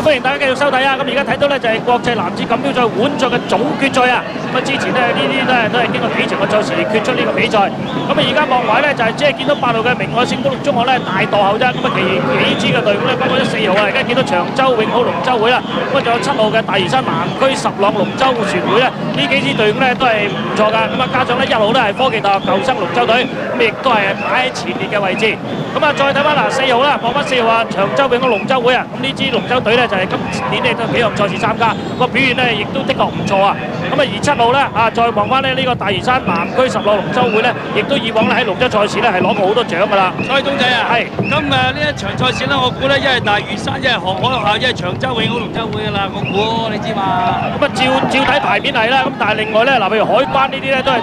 歡迎大家繼續收睇啊！咁而家睇到咧就係國際男子錦標賽碗賽嘅總決賽啊！咁啊之前咧呢啲都係經過幾場嘅賽事嚟決出呢個比賽。咁啊而家望埋咧就係只係見到8號嘅明愛聖保祿中學咧大墮後啫。咁啊其餘幾支嘅隊伍咧，包括咗4號啊，而家見到長洲永好龍舟會啦，咁啊仲有7號嘅大嶼山南區十朗龍舟船會咧，呢幾支隊伍咧都係唔錯㗎。咁啊加上咧1號咧係科技大學舊生龍舟隊，咁亦都係擺喺前列嘅位置。咁啊再睇翻嗱4號啦，望翻4號啊長洲永好龍舟會啊，咁呢支龍舟隊咧就係今年咧都幾項賽事參加，個表現咧亦都的確唔錯啊！咁啊而7號咧啊，再望翻咧呢個大嶼山南區十朗龍舟會咧，亦都以往咧喺龍舟賽事咧係攞過好多獎㗎啦。所以東仔啊，係今日呢一場賽事咧，我估咧一係大嶼山，一係航海學校，一係長洲永好龍舟會㗎啦，我估你知嘛？咁啊照睇牌面係啦，咁但係另外咧嗱，譬如海關呢啲咧都係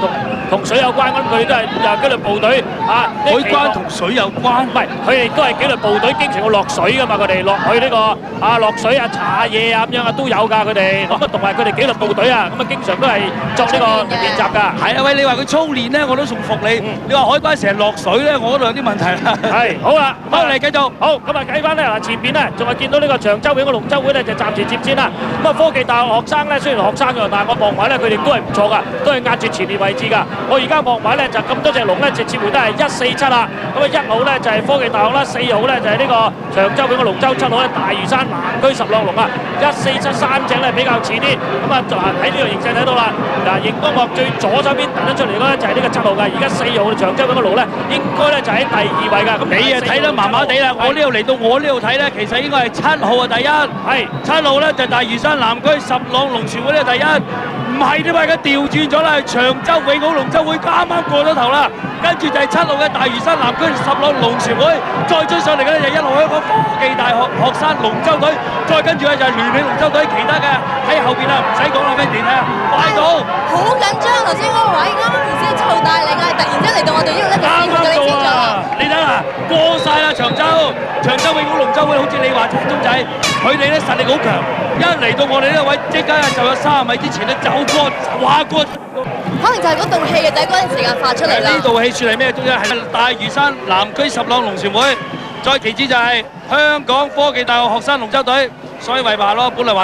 同水有關，咁佢哋都係紀律部隊啊。海關同水有關？唔係，佢哋都係紀律部隊，經常要落水㗎嘛，佢哋落去呢個啊落水啊查嘢啊咁樣啊都有㗎，佢哋咁啊同埋佢哋紀律部隊啊，咁啊經常都係作呢個練習㗎。係啊，喂，你話佢操練咧，我都仲服你。你話海關成日落水咧，我都有啲問題啦。係好啦，好嚟繼續。好咁啊，計翻咧嗱，前邊咧仲係見到呢個長洲永好龍舟會咧就暫時接先啦。咁啊科技大學學生咧雖然學生㗎，但係我望埋咧佢哋都係唔錯㗎，都係壓住前列位置㗎。我而家望埋咧就咁多隻龍咧，直接回都係147啦。咁啊1號咧就係科技大學啦，4號咧就係呢個長洲永好龍舟，7號咧大嶼山南區十朗龍啊，147三隻咧比較似啲。咁啊就喺呢個形勢睇到啦。嗱，熒光幕最左手邊突得出嚟嗰咧就係呢個7號㗎，而家4號長洲永好龍咧應該咧就喺第2位㗎。咁你啊睇得麻麻地啦，我呢度嚟到我呢度睇咧，其實應該係7號啊第一，係7號咧就大嶼山南區十朗龍船會咧第一，唔係點解而家調轉咗啦？長洲永好龍舟會啱啱過咗頭啦，跟住就係7號嘅大嶼山南區十朗龍船會，再追上嚟嘅咧就1號香港科技大學學生龍舟隊，再跟住咧就係聯起龍舟隊，其他嘅喺後邊啦，唔使講啦 ，Wendy 啊，快到！好緊張，頭先嗰個位啱啱唔知湊大力啊，突然之間嚟到我哋呢度咧就試過你先咗啦。你睇下過曬啦長洲永好龍舟會，好似你話齋中仔，佢哋咧實力好強，一嚟到我哋呢位即刻就有30米之前咧就話過。可能就係嗰道氣嘅仔嗰陣時間發出嚟啦。呢道氣算係咩？中仔係大嶼山南區十朗龍船會，再其次就係香港科技大學學生龍舟隊，所以為話咯，本來話